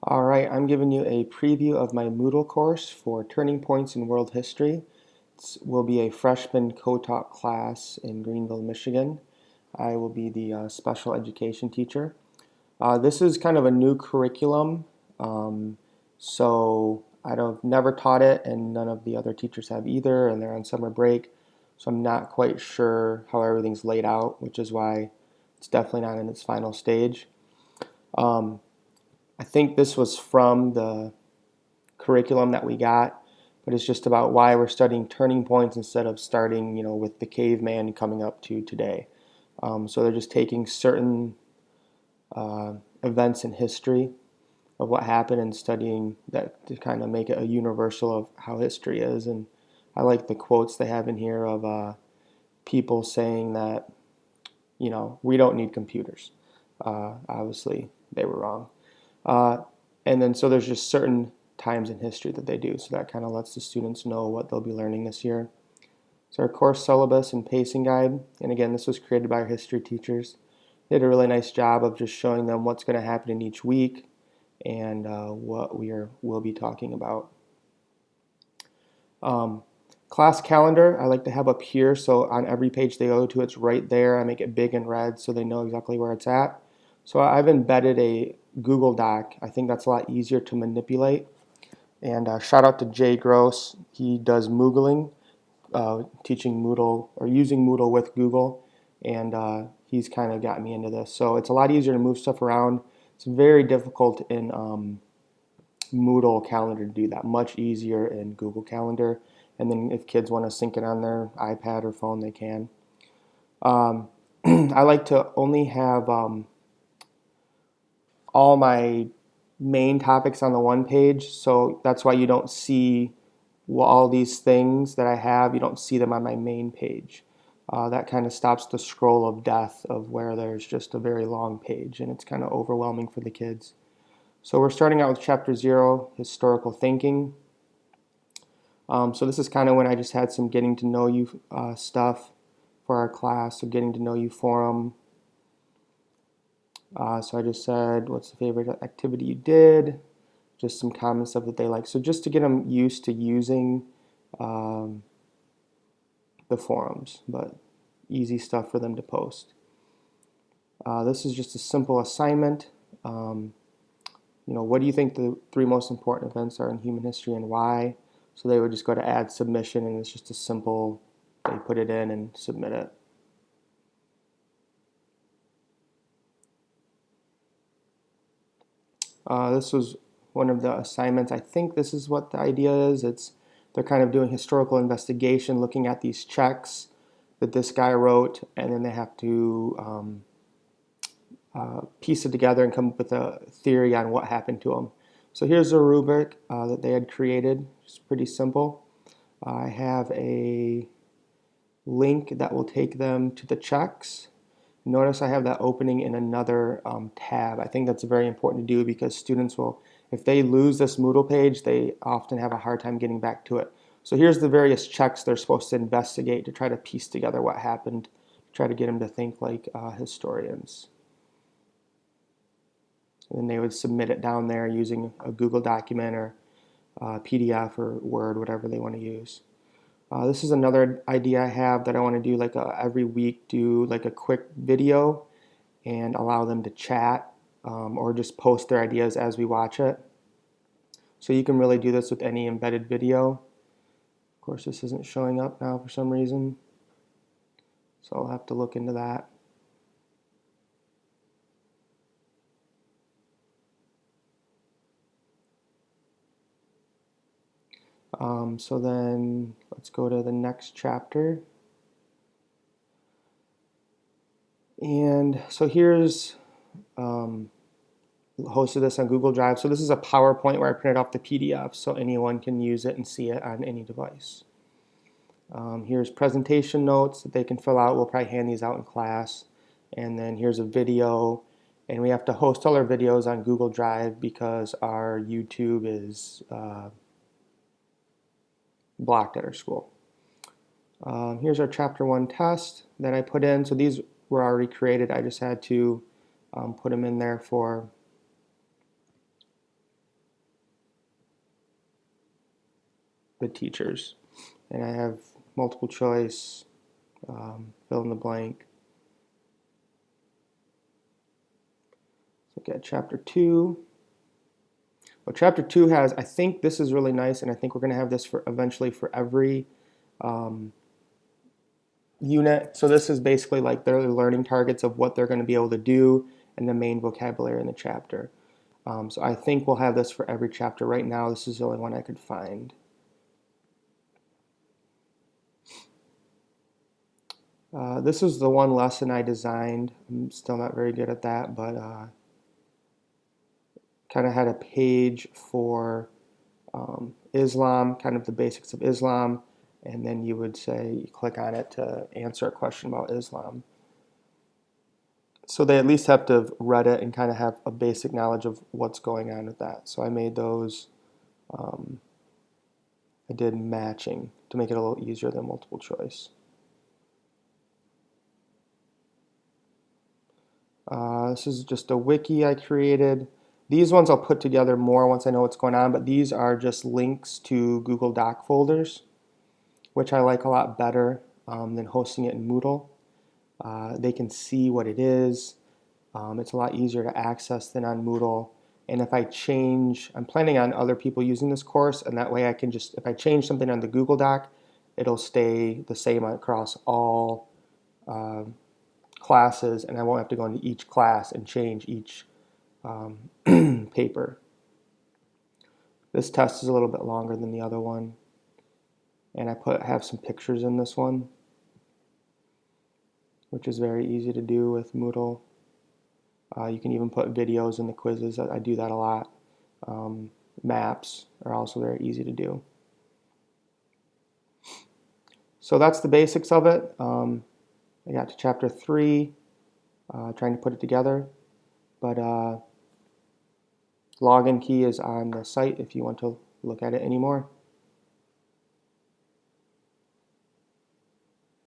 All right, I'm giving you a preview of my Moodle course for Turning Points in World History. It will be a freshman co-taught class in Greenville, Michigan. I will be the special education teacher. This is kind of a new curriculum, so I've never taught it, and none of the other teachers have either, and they're on summer break, so I'm not quite sure how everything's laid out, which is why it's definitely not in its final stage. Um, I think this was from the curriculum that we got, but it's just about why we're studying turning points instead of starting, with the caveman coming up to today. So they're just taking certain events in history of what happened and studying that to kind of make it a universal of how history is. And I like the quotes they have in here of people saying that, we don't need computers. Obviously, they were wrong. Uh, and then so there's just certain times in history that they do. So that kind of lets the students know what they'll be learning this year. So our course syllabus and pacing guide, and again, this was created by our history teachers. They did a really nice job of just showing them what's going to happen in each week and what we'll be talking about. Um, Class calendar, I like to have up here, so on every page they go to, it's right there. I make it big and red so they know exactly where it's at. So I've embedded a Google Doc. I think that's a lot easier to manipulate. And shout out to Jay Gross. He does Moogling, teaching Moodle or using Moodle with Google, and he's kind of got me into this. So it's a lot easier to move stuff around. It's very difficult in Moodle Calendar to do that. Much easier in Google Calendar. And then if kids want to sync it on their iPad or phone, they can. Um, I like to only have all my main topics on the one page, so that's why you don't see all these things that I have. You don't see them on my main page. That kind of stops the scroll of death of where there's just a very long page, and it's kind of overwhelming for the kids. So we're starting out with Chapter 0, Historical Thinking. So this is kind of when I just had some getting to know you stuff for our class, so getting to know you forum. So I just said, what's the favorite activity you did? Just some common stuff that they like. So just to get them used to using the forums, but easy stuff for them to post. This is just a simple assignment. What do you think the 3 most important events are in human history and why? So they would just go to add submission, and it's just a simple, they put it in and submit it. This was one of the assignments. I think this is what the idea is. They're kind of doing historical investigation, looking at these checks that this guy wrote, and then they have to piece it together and come up with a theory on what happened to him. So here's a rubric that they had created. It's pretty simple. I have a link that will take them to the checks. Notice I have that opening in another tab. I think that's very important to do because students will, if they lose this Moodle page, they often have a hard time getting back to it. So here's the various checks they're supposed to investigate to try to piece together what happened, try to get them to think like historians. And then they would submit it down there using a Google document or PDF or Word, whatever they want to use. This is another idea I have that I want to do every week, do like a quick video and allow them to chat or just post their ideas as we watch it. So you can really do this with any embedded video. Of course, this isn't showing up now for some reason, so I'll have to look into that. So then let's go to the next chapter. And so here's hosted this on Google Drive. So this is a PowerPoint where I printed off the PDF so anyone can use it and see it on any device. Here's presentation notes that they can fill out. We'll probably hand these out in class. And then here's a video. And we have to host all our videos on Google Drive because our YouTube is blocked at our school. Here's our Chapter 1 test that I put in. So these were already created. I just had to put them in there for the teachers. And I have multiple choice, fill in the blank. Let's look at chapter 2. Well, chapter 2 has, I think this is really nice, and I think we're going to have this for eventually for every unit. So this is basically like their learning targets of what they're going to be able to do and the main vocabulary in the chapter. So I think we'll have this for every chapter. Right now, this is the only one I could find. This is the one lesson I designed. I'm still not very good at that, but kind of had a page for Islam, kind of the basics of Islam, and then you would say, you click on it to answer a question about Islam. So they at least have to have read it and kind of have a basic knowledge of what's going on with that. So I made those, I did matching to make it a little easier than multiple choice. This is just a wiki I created. These ones I'll put together more once I know what's going on, but these are just links to Google Doc folders, which I like a lot better than hosting it in Moodle. They can see what it is. It's a lot easier to access than on Moodle. And if I change, I'm planning on other people using this course, and that way I can just, if I change something on the Google Doc, it'll stay the same across all classes, and I won't have to go into each class and change each paper. This test is a little bit longer than the other one, and I have some pictures in this one, which is very easy to do with Moodle. You can even put videos in the quizzes. I do that a lot. Maps are also very easy to do. So that's the basics of it. I got to chapter 3, trying to put it together, but login key is on the site if you want to look at it anymore.